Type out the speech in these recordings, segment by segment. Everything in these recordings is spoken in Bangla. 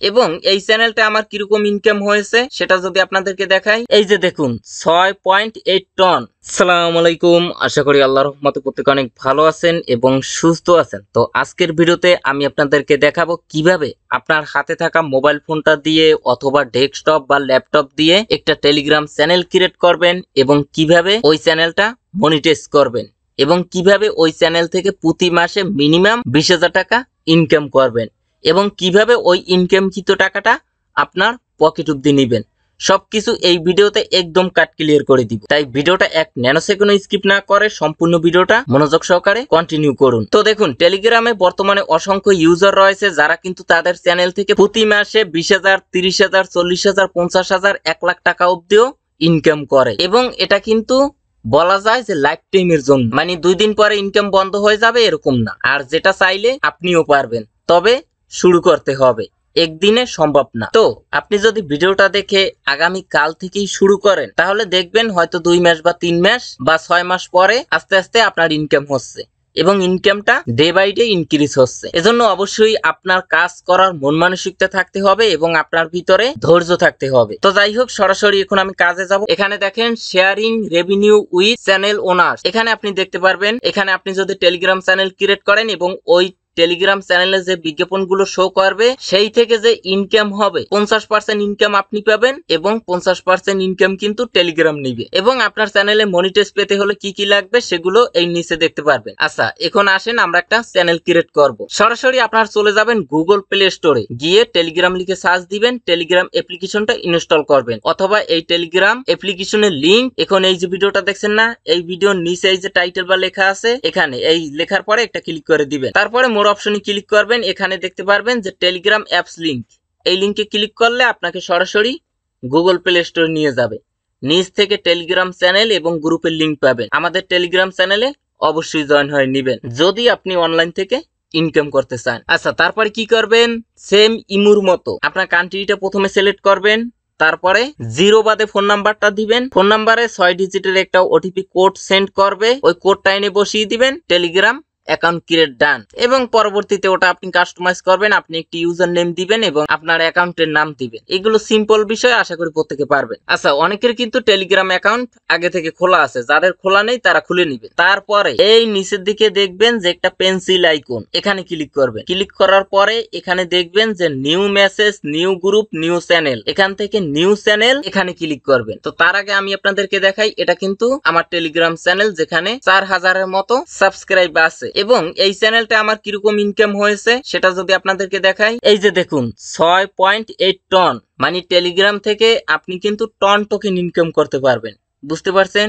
এবং এই চ্যানেলটা আমার কিরকম ইনকাম হয়েছে সেটা যদি আপনাদেরকে দেখাই, এই যে দেখুন 6.8 টন। আসসালামু আলাইকুম, আশা করি আল্লাহর রহমতে প্রত্যেকে অনেক ভালো আছেন এবং সুস্থ আছেন। তো আজকের ভিডিওতে আমি আপনাদেরকে দেখাবো কিভাবে আপনার হাতে থাকা মোবাইল ফোনটা দিয়ে অথবা ডেস্কটপ বা ল্যাপটপ দিয়ে একটা টেলিগ্রাম চ্যানেল ক্রিয়েট করবেন এবং কিভাবে ওই চ্যানেলটা মনিটাইজ করবেন এবং কিভাবে ওই চ্যানেল থেকে প্রতি মাসে মিনিমাম 20,000 টাকা ইনকাম করবেন এবং কিভাবে ওই ইনকামকৃত টাকাটা আপনার পকেট অব্দি নেবেন। সবকিছু এই ভিডিওতে একদম কাট ক্লিয়ার করে দিব। তাই ভিডিওটা এক ন্যানোসেকেন্ড স্কিপ না করে সম্পূর্ণ ভিডিওটা মনোযোগ সহকারে কন্টিনিউ করুন। তো দেখুন, টেলিগ্রামে বর্তমানে অসংখ্য ইউজার রয়েছে যারা কিন্তু তাদের চ্যানেল থেকে প্রতি মাসে 20,000, 30,000, 40,000, 50,000, 1 লাখ টাকা অব্দিও ইনকাম করে এবং এটা কিন্তু বলা যায় যে লাইফ টাইমের জন্য, মানে 2 দিন পরে ইনকাম বন্ধ হয়ে যাবে এরকম না। আর যেটা চাইলে আপনিও পারবেন, তবে শুরু করতে হবে, একদিনে সম্ভব না। তো আপনি যদি ভিডিওটা দেখে আগামী কাল থেকেই শুরু করেন তাহলে দেখবেন হয়তো 2 মাস বা 3 মাস বা 6 মাস পরে আস্তে আস্তে আপনার ইনকাম হচ্ছে এবং ইনকামটা ডে বাই ডে ইনক্রিজ হচ্ছে। এজন্য অবশ্যই আপনার কাজ করার মন মানসিকতা থাকতে হবে এবং আপনার ভিতরে ধৈর্য থাকতে হবে। তো যাই হোক, সরাসরি এখন আমি কাজে যাব। এখানে দেখেন শেয়ারিং রেভিনিউ উইথ চ্যানেল ওনার, এখানে আপনি দেখতে পারবেন। এখানে আপনি যদি টেলিগ্রাম চ্যানেল ক্রিয়েট করেন এবং ওই টেলিগ্রাম চ্যানেলে যে বিজ্ঞাপনগুলো শো করবে সেই থেকে যে ইনকাম হবে 50% ইনকাম আপনি পাবেন এবং 50% ইনকাম কিন্তু টেলিগ্রাম নিবে। এবং আপনার চ্যানেলে মনিটাইজ পেতে হলে কি কি লাগবে সেগুলো এই নিচে দেখতে পারবেন। আচ্ছা, এখন আসেন আমরা একটা চ্যানেল ক্রিয়েট করব। সরাসরি আপনারা চলে যাবেন গুগল প্লে স্টোরে, গিয়ে টেলিগ্রাম লিখে সার্চ দিবেন, টেলিগ্রাম অ্যাপ্লিকেশনটা ইনস্টল করবেন অথবা এই টেলিগ্রাম অ্যাপ্লিকেশনের লিংক এখন এই যে ভিডিওটা দেখছেন না, এই ভিডিওর নিচে এই যে টাইটেল বা লেখা আছে, এখানে এই লেখার পরে একটা ক্লিক করে দিবেন। তারপরে অপশনে ক্লিক করবেন। এখানে দেখতে পারবেন যে টেলিগ্রাম অ্যাপস লিংক, এই লিংকে ক্লিক করলে আপনাকে সরাসরি গুগল প্লে স্টোরে নিয়ে যাবে। নিচ থেকে টেলিগ্রাম চ্যানেল এবং গ্রুপের লিংক পাবেন। আমাদের টেলিগ্রাম চ্যানেলে অবশ্যই জয়েন হয়ে নেবেন যদি আপনি অনলাইন থেকে ইনকাম করতে চান। আচ্ছা, তারপরে কি করবেন, সেম ইমুর মতো আপনার কান্ট্রিটা প্রথমে সিলেক্ট করবেন, তারপরে 0 বাদে ফোন নাম্বারটা দিবেন। ফোন নাম্বারে 6 ডিজিটের একটা ওটিপি কোড সেন্ড করবে, ওই কোডটা এনে বসিয়ে দিবেন। টেলিগ্রাম অ্যাকাউন্ট ক্রিয়েট ডান। এবং পরবর্তীতে ওটা আপনি কাস্টমাইজ করবেন, আপনি একটি ইউজার নেম দিবেন এবং আপনার অ্যাকাউন্টের নাম দিবেন। এগুলো সিম্পল বিষয়, আশা করি প্রত্যেকে পারবেন। আচ্ছা, অনেকের কিন্তু টেলিগ্রাম অ্যাকাউন্ট আগে থেকে খোলা আছে, যাদের খোলা নেই তারা খুলে নিবে। তারপরে এই নিচের দিকে দেখবেন যে একটা পেন্সিল আইকন, এখানে ক্লিক করবেন। ক্লিক করার পরে এখানে দেখবেন যে new message, new group, new channel, এখান থেকে নিউ চ্যানেল এখানে ক্লিক করবেন। তো তার আগে আমি আপনাদেরকে দেখাই, এটা কিন্তু আমার টেলিগ্রাম চ্যানেল যেখানে 4,000-এর মতো সাবস্ক্রাইব আছে এবং এই চ্যানেলটা আমার কিরকম ইনকাম হয়েছে সেটা যদি আপনাদেরকে দেখাই, এই যে দেখুন 6.8 টন, মানে টেলিগ্রাম থেকে আপনি কিন্তু টন টোকেন ইনকাম করতে পারবেন, বুঝতে পারছেন?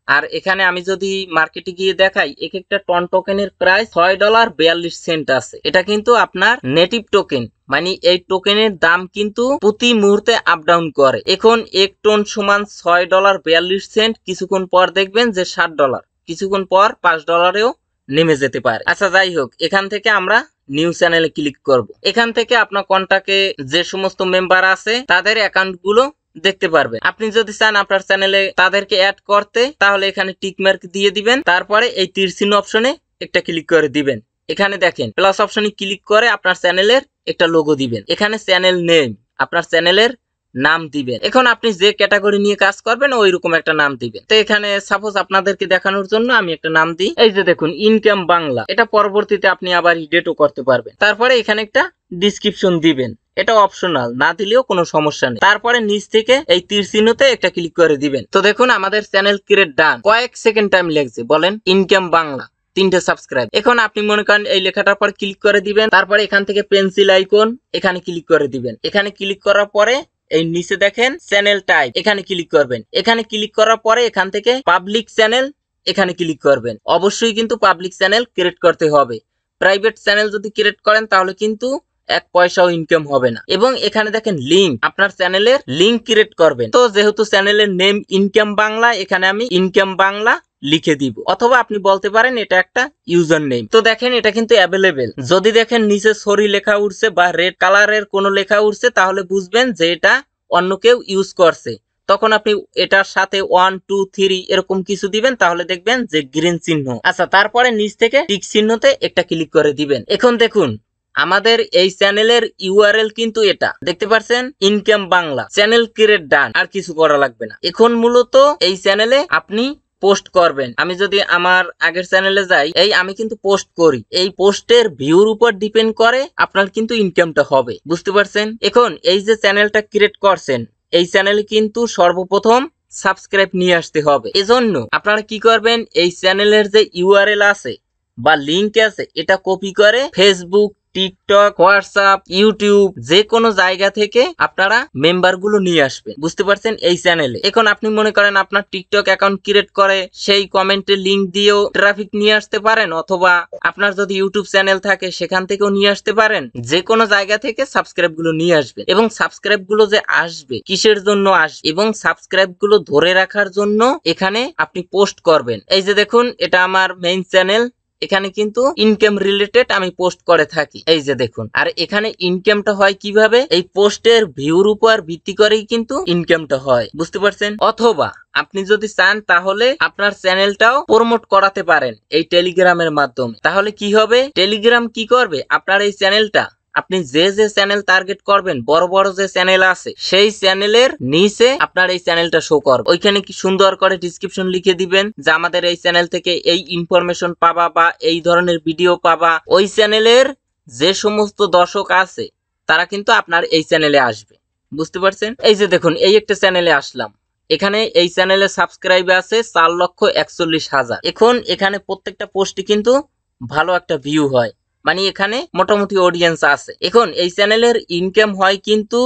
আর এখানে আমি যদি মার্কেটে গিয়ে দেখাই, এক একটা টন টোকেনের প্রাইস $6.42 আছে। এটা কিন্তু আপনার নেটিভ টোকেন, মানে এই টোকেনের দাম কিন্তু প্রতি মুহূর্তে আপ ডাউন করে। এখন 1 টন সমান $6.42, কিছুক্ষণ পর দেখবেন যে $7, কিছুক্ষণ পর $5-এও নেমে যেতে পারে। আচ্ছা, যাই হোক, এখান থেকে আমরা নিউ চ্যানেলে ক্লিক করব। এখান থেকে আপনার কন্টাক্টে যে সমস্ত মেম্বার আছে তাদের অ্যাকাউন্ট গুলো দেখতে পারবেন। আপনি যদি চান আপনার চ্যানেলে তাদেরকে অ্যাড করতে, তাহলে এখানে টিক মার্ক দিয়ে দিবেন। তারপরে এই তীর চিহ্ন অপশনে একটা ক্লিক করে দিবেন। এখানে দেখেন প্লাস অপশনে ক্লিক করে আপনার চ্যানেলের একটা লোগো দিবেন। এখানে চ্যানেল নেম, আপনার চ্যানেলের নাম দিবেন। এখন আপনি যে ক্যাটাগরি নিয়ে কাজ করবেন ওই রকম একটা নাম দিবেন। তো এখানে সাপোজ আপনাদেরকে দেখানোর জন্য আমি একটা নাম দিই, এই যে দেখুন ইনকাম বাংলা। এটা পরবর্তীতে আপনি আবার এডিটও করতে পারবেন। তারপরে এখানে একটা ডেসক্রিপশন দিবেন, এটা অপশনাল, না দিলেও কোনো সমস্যা নেই। তারপরে নিচ থেকে এই তীর চিহ্নতে একটা ক্লিক করে দিবেন। তো দেখুন আমাদের চ্যানেল ক্রিয়েট ডান। কয়েক সেকেন্ড টাইম লাগছে বলেন? ইনকাম বাংলা 3টে সাবস্ক্রাইব। এখন আপনি মনে করেন এই লেখাটার পর ক্লিক করে দিবেন। তারপরে এখান থেকে পেন্সিল আইকন, এখানে ক্লিক করে দিবেন। এখানে ক্লিক করার পরে এই নিচে দেখেন চ্যানেল টাইপ, এখানে ক্লিক করবেন। এখানে ক্লিক করার পরে এখান থেকে পাবলিক চ্যানেল, এখানে ক্লিক করবেন। অবশ্যই কিন্তু পাবলিক চ্যানেল ক্রিয়েট করতে হবে। প্রাইভেট চ্যানেল যদি ক্রিয়েট করেন তাহলে কিন্তু 1 পয়সাও ইনকাম হবে না। এবং এখানে দেখেন লিংক, আপনার চ্যানেলের লিংক ক্রিয়েট করবেন। তো যেহেতু চ্যানেলের নেম ইনকাম বাংলা, এখানে আমি ইনকাম বাংলা লিখে দিব, অথবা আপনি বলতে পারেন এটা একটা ইউজার নেম। তো দেখেন এটা কিন্তু অ্যাভেলেবেল। যদি দেখেন নিচে সরি লেখা উঠছে বা রেড কালারের কোনো লেখা উঠছে তাহলে বুঝবেন যে এটা অন্য কেউ ইউজ করছে। তখন আপনি এটার সাথে 1 2 3 এরকম কিছু দিবেন, তাহলে দেখবেন যে গ্রিন চিহ্ন। আচ্ছা, তারপরে নিচ থেকে টিক চিহ্নতে একটা ক্লিক করে দিবেন। এখন দেখুন আমাদের এই চ্যানেলের ইউআরএল কিন্তু এটা দেখতে পাচ্ছেন, ইনকাম বাংলা চ্যানেল ক্রিয়েট ডান, আর কিছু করা লাগবে না। এখন মূলত এই চ্যানেলে আপনি পোস্ট করবেন। আমি যদি আমার আগের চ্যানেলে যাই, এই আমি কিন্তু পোস্ট করি, এই পোস্টের ভিউর উপর ডিপেন্ড করে আপনার কিন্তু ইনকামটা হবে, বুঝতে পারছেন। এখন এই যে চ্যানেলটা ক্রিয়েট করছেন, এই চ্যানেলে কিন্তু সর্বপ্রথম সাবস্ক্রাইব নিয়ে আসতে হবে। এজন্য আপনারা কি করবেন, এই চ্যানেলের যে ইউআরএল আছে বা লিংক আছে, এটা কপি করে ফেসবুক, টিকটক, হোয়াটসঅ্যাপ, ইউটিউব যে কোনো জায়গা থেকে আপনারা মেম্বার গুলো নিয়ে আসবেন, বুঝতে পারছেন, এই চ্যানেলে। এখন আপনি মনে করেন আপনার টিকটক অ্যাকাউন্ট ক্রিয়েট করে সেই কমেন্টের লিংক দিয়েও ট্রাফিক নিয়ে আসতে পারেন, অথবা আপনার যদি ইউটিউব চ্যানেল থাকে সেখান থেকেও নিয়ে আসতে পারেন। যে কোনো জায়গা থেকে সাবস্ক্রাইব গুলো নিয়ে আসবেন, এবং সাবস্ক্রাইব গুলো যে আসবে কিসের জন্য আসবে, এবং সাবস্ক্রাইব গুলো ধরে রাখার জন্য এখানে আপনি পোস্ট করবেন। এই যে দেখুন, এটা আমার মেইন চ্যানেল, এখানে কিন্তু ইনকাম রিলেটেড আমি পোস্ট করে থাকি, এই যে দেখুন। আর এখানে ইনকামটা হয় কিভাবে, এই পোস্টের ভিউর উপর ভিত্তি করেই কিন্তু ইনকামটা হয়, বুঝতে পারছেন। অথবা আপনি যদি চান তাহলে আপনার চ্যানেলটাও প্রমোট করাতে পারেন এই টেলিগ্রামের মাধ্যমে। তাহলে কি হবে, টেলিগ্রাম কি করবে, আপনার এই চ্যানেলটা আপনি যে যে চ্যানেল টার্গেট করবেন, বড় বড় যে চ্যানেল আছে, সেই চ্যানেলের নিচে আপনার এই চ্যানেলটা শো করবে। ওইখানে কি সুন্দর করে ডেসক্রিপশন লিখে দিবেন যে আমাদের এই চ্যানেল থেকে এই ইনফরমেশন পাবা বা এই ধরনের ভিডিও পাবা। ওই চ্যানেলের যে সমস্ত দর্শক আছে তারা কিন্তু আপনার এই চ্যানেলে আসবে, বুঝতে পারছেন। এই যে দেখুন, এই একটা চ্যানেলে আসলাম, এখানে এই চ্যানেলে সাবস্ক্রাইব আছে 4,41,000। এখন এখানে প্রত্যেকটা পোস্টে কিন্তু ভালো একটা ভিউ হয়, মানে এখানে মোটামুটি অডিয়েন্স আছে। এখন এই চ্যানেলের ইনকাম হয় কিন্তু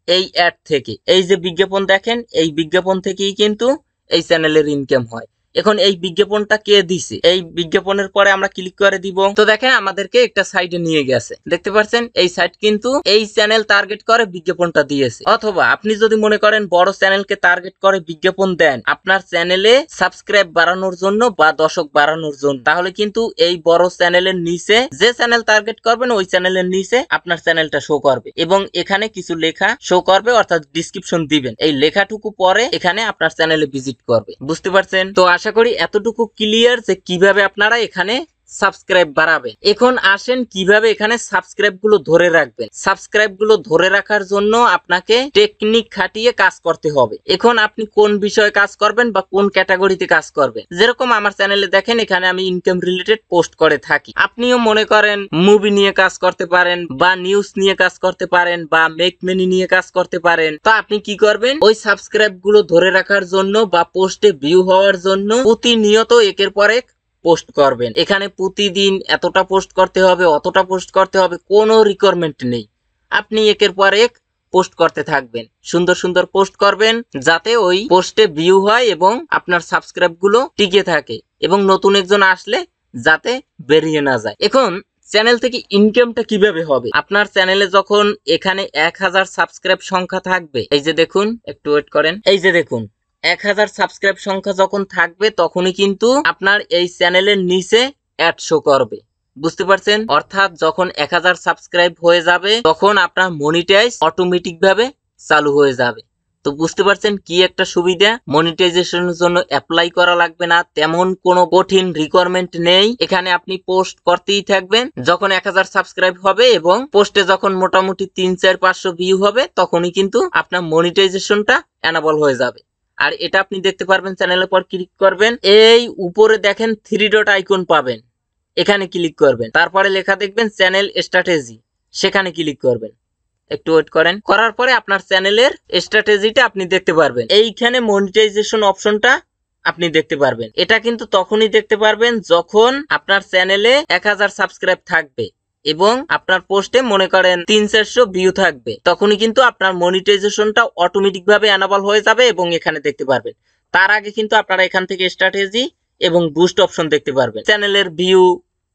এই অ্যাড থেকে, এই যে বিজ্ঞাপন দেখেন, এই বিজ্ঞাপন থেকেই কিন্তু এই চ্যানেলের ইনকাম হয়। এখন এই বিজ্ঞাপনটা কে দিছে, এই বিজ্ঞাপনের পরে আমরা ক্লিক করে দিব, তো দেখেন আমাদেরকে একটা সাইটে নিয়ে গেছে, দেখতে পাচ্ছেন। এই সাইট কিন্তু এই চ্যানেল টার্গেট করে বিজ্ঞাপনটা দিয়েছে। অথবা আপনি যদি মনে করেন বড় চ্যানেলকে টার্গেট করে বিজ্ঞাপন দেন আপনার চ্যানেলে সাবস্ক্রাইব বাড়ানোর জন্য বা দর্শক বাড়ানোর জন্য, তাহলে কিন্তু এই বড় চ্যানেলের নিচে যে চ্যানেল টার্গেট করবেন ওই চ্যানেলের নিচে আপনার চ্যানেলটা শো করবে, এবং এখানে কিছু লেখা শো করবে, অর্থাৎ ডেসক্রিপশন দিবেন। এই লেখাটুকু পরে এখানে আপনার চ্যানেলে ভিজিট করবে, বুঝতে পারছেন। তো আশা করি এতটুকু ক্লিয়ার যে কিভাবে আপনারা এখানে সাবস্ক্রাইব বাড়াবেন। এখন আসেন কিভাবে এখানে সাবস্ক্রাইব গুলো ধরে রাখবেন। সাবস্ক্রাইব গুলো ধরে রাখার জন্য আপনাকে টেকনিক খাটিয়ে কাজ করতে হবে। এখন আপনি কোন বিষয়ে কাজ করবেন বা কোন ক্যাটাগরিতে কাজ করবেন, যেরকম আমার চ্যানেলে দেখেন এখানে আমি ইনকাম রিলেটেড পোস্ট করে থাকি। আপনিও মনে করেন মুভি নিয়ে কাজ করতে পারেন, বা নিউজ নিয়ে কাজ করতে পারেন, বা মেক মানি নিয়ে কাজ করতে পারেন। তো আপনি কি করবেন, ওই সাবস্ক্রাইব গুলো ধরে রাখার জন্য বা পোস্টে ভিউ হওয়ার জন্য প্রতিনিয়ত একের পর এক পোস্ট করবেন। এখানে প্রতিদিন এতটা পোস্ট করতে হবে, অতটা পোস্ট করতে হবে, কোনো রিকোয়ারমেন্ট নেই। আপনি একের পর এক পোস্ট করতে থাকবেন, সুন্দর সুন্দর পোস্ট করবেন, যাতে ওই পোস্টে ভিউ হয় এবং আপনার সাবস্ক্রাইব গুলো টিকে থাকে, এবং নতুন একজন আসলে যাতে বেরিয়ে না যায়। এখন চ্যানেল থেকে ইনকামটা কিভাবে হবে, আপনার চ্যানেলে যখন এখানে 1000 সাবস্ক্রাইব সংখ্যা থাকবে, এই যে দেখুন, একটু ওয়েট করেন, এই যে দেখুন 1000 সাবস্ক্রাইব সংখ্যা যখন থাকবে তখনই কিন্তু আপনার এই চ্যানেলের নিচে অ্যাড শো করবে, বুঝতে পারছেন। অর্থাৎ যখন 1000 সাবস্ক্রাইব হয়ে যাবে তখন আপনার মনিটাইজ অটোমেটিক ভাবে চালু হয়ে যাবে। তো বুঝতে পারছেন কি একটা সুবিধা, মনিটাইজেশনের জন্য অ্যাপ্লাই করা লাগবে না, তেমন কোনো কঠিন রিকোয়ারমেন্ট নেই। এখানে আপনি পোস্ট করতেই থাকবেন, যখন 1000 সাবস্ক্রাইব হবে এবং পোস্টে যখন মোটামুটি 3-4-500 ভিউ হবে তখনই কিন্তু আপনার মনিটাইজেশনটা এনাবল হয়ে যাবে। আর এটা আপনি দেখতে পারবেন, চ্যানেলের পর ক্লিক করবেন, এই উপরে দেখেন 3 ডট আইকন পাবেন, এখানে ক্লিক করবেন, তারপরে লেখা দেখবেন চ্যানেল স্ট্র্যাটেজি, সেখানে ক্লিক করবেন। একটু ওয়েট করেন, করার পরে আপনার চ্যানেলের স্ট্র্যাটেজিটা আপনি দেখতে পারবেন। এইখানে মনিটাইজেশন অপশনটা আপনি দেখতে পারবেন। এটা কিন্তু তখনই দেখতে পারবেন যখন আপনার চ্যানেলে 1000 সাবস্ক্রাইব থাকবে এবং আপনার পোস্টে মনে করেন 300-400 ভিউ থাকবে, তখনই কিন্তু আপনার মনিটাইজেশনটা অটোমেটিক ভাবে এনাবল হয়ে যাবে এবং এখানে দেখতে পারবেন। তার আগে কিন্তু আপনারা এখান থেকে স্ট্র্যাটেজি এবং বুস্ট অপশন দেখতে পারবেন, চ্যানেলের view,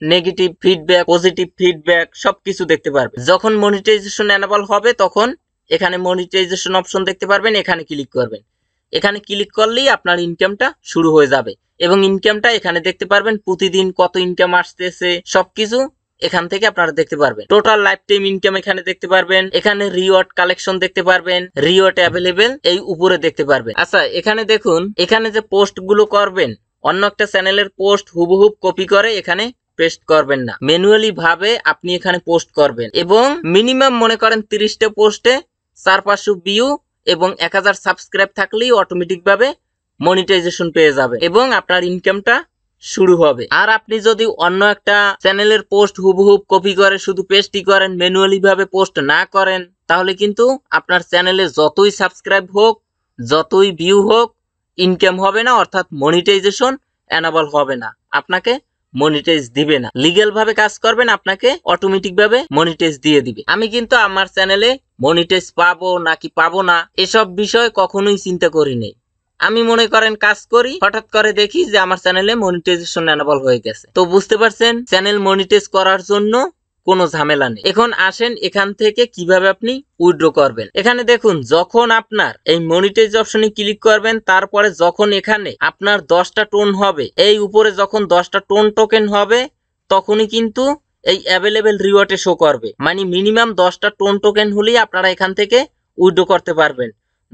negative feedback, positive feedback সবকিছু দেখতে পারবেন। যখন মনিটাইজেশন এনাবল হবে তখন এখানে মনিটাইজেশন অপশন দেখতে পারবেন, এখানে ক্লিক করবেন। এখানে ক্লিক করলেই আপনার ইনকামটা শুরু হয়ে যাবে, এবং ইনকামটা এখানে দেখতে পারবেন, প্রতিদিন কত ইনকাম আসতেছে সবকিছু এখান থেকে আপনারা দেখতে পারবেন। টোটাল লাইফ টাইম ইনকাম এখানে দেখতে পারবেন, এখানে রিওয়ার্ড কালেকশন দেখতে পারবেন, রিওয়ার্ড অ্যাভেলেবেল এই উপরে দেখতে পারবেন। আচ্ছা, এখানে দেখুন, এখানে যে পোস্ট গুলো করবেন অন্য একটা চ্যানেলের পোস্ট হুবহুব কপি করে এখানে পেস্ট করবেন না, ম্যানুয়ালি ভাবে আপনি এখানে পোস্ট করবেন এবং মিনিমাম মনে করেন 30টা পোস্টে 400-500 ভিউ এবং 1000 সাবস্ক্রাইব থাকলেই অটোমেটিক ভাবে মনিটাইজেশন পেয়ে যাবে এবং আপনার ইনকামটা শুরু হবে। আর আপনি যদি অন্য একটা চ্যানেলের পোস্ট হুবহুব কপি করে শুধু পেস্টই করেন, ম্যানুয়ালি ভাবে পোস্ট না করেন, তাহলে কিন্তু আপনার চ্যানেলে যতই সাবস্ক্রাইব হোক, যতই ভিউ হোক, ইনকাম হবে না, অর্থাৎ মনিটাইজেশন এনাবল হবে না, আপনাকে মনিটাইজ দিবে না। লিগ্যাল ভাবে কাজ করবেন, আপনাকে অটোমেটিক ভাবে মনিটাইজ দিয়ে দিবে। আমি কিন্তু আমার চ্যানেলে মনিটাইজ পাবো নাকি পাবো না এসব বিষয় কখনোই চিন্তা করিনি। আমি মনে করেন কাজ করি, হঠাৎ করে দেখি যে আমার চ্যানেলে মনিটাইজেশন এনাবল হয়ে গেছে। তো বুঝতে পারছেন, চ্যানেল মনিটাইজ করার জন্য কোনো ঝামেলা নেই। এখন আসেন এখান থেকে কিভাবে আপনি উইথড্র করবেন। এখানে দেখুন, যখন আপনার এই মনিটাইজ অপশনে ক্লিক করবেন, তারপরে যখন এখানে আপনার 10টা টোন হবে, এই উপরে যখন 10টা টোন টোকেন হবে, তখনই কিন্তু এই অ্যাভেলেবেল রিওয়ার্ডে শো করবে। মানে মিনিমাম 10টা টোন টোকেন হলেই আপনারা এখান থেকে উইথড্র করতে পারবেন।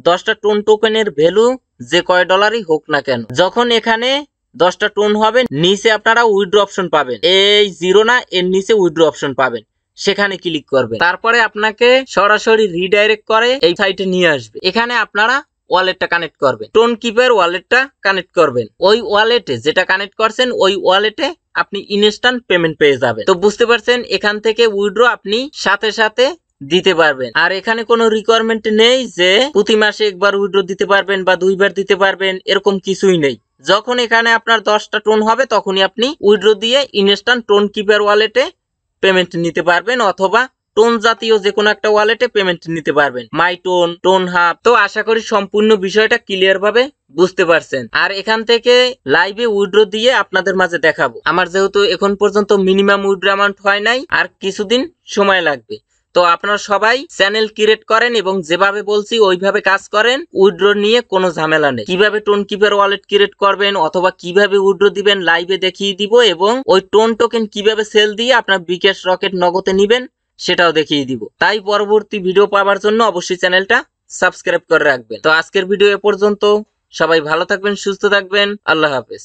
10টা টোন টোকেনের ভ্যালু যে কয় ডলারই হোক না কেন, যখন এখানে 10টা টোন হবে, নিচে আপনারা উইথড্র অপশন পাবেন। এই জিরো না, এর নিচে উইথড্র অপশন পাবেন, সেখানে ক্লিক করবেন। তারপরে আপনাকে সরাসরি রিডাইরেক্ট করে এই সাইটে নিয়ে আসবে। এখানে আপনারা ওয়ালেটটা কানেক্ট করবেন, টোন কিপার ওয়ালেটটা কানেক্ট করবেন। ওই ওয়ালেটে যেটা কানেক্ট করছেন, ওই ওয়ালেটে আপনি ইনস্ট্যান্ট পেমেন্ট পেয়ে যাবেন। তো বুঝতে পারছেন, এখান থেকে উইথড্র আপনি সাথে সাথে দিতে পারবেন। আর এখানে কোনো রিকোয়ারমেন্ট নেই যে প্রতি মাসে একবার উইথড্র দিতে পারবেন বা 2বার দিতে পারবেন, এরকম কিছুই নেই। যখন এখানে আপনার 10টা টোন হবে, তখনই আপনি উইথড্র দিয়ে ইনস্ট্যান্ট টোন কিপার ওয়ালেটে পেমেন্ট নিতে পারবেন, অথবা টোন জাতীয় যে কোনো একটা ওয়ালেটে পেমেন্ট নিতে পারবেন, মাই টোন, টোন হাব। তো আশা করি সম্পূর্ণ বিষয়টা ক্লিয়ার ভাবে বুঝতে পারছেন। আর এখান থেকে লাইভে উইথড্র দিয়ে আপনাদের মাঝে দেখাবো। আমার যেহেতু এখন পর্যন্ত মিনিমাম উইথড্র অ্যামাউন্ট হয় নাই, আর কিছুদিন সময় লাগবে। তো আপনারা সবাই চ্যানেল ক্রিয়েট করেন এবং যেভাবে বলছি ওইভাবে কাজ করেন। উইথড্র নিয়ে কোনো ঝামেলা নেই। কিভাবে টোন কিপার ওয়ালেট ক্রিয়েট করবেন অথবা কিভাবে উইথড্র দিবেন লাইভে দেখিয়ে দিব, এবং ওই টোন টোকেন কিভাবে সেল দিয়ে আপনার বিকাশ রকেট নগদে নিবেন সেটাও দেখিয়ে দিব। তাই পরবর্তী ভিডিও পাওয়ার জন্য অবশ্যই চ্যানেলটা সাবস্ক্রাইব করে রাখবেন। তো আজকের ভিডিও এ পর্যন্ত। সবাই ভালো থাকবেন, সুস্থ থাকবেন। আল্লাহ হাফেজ।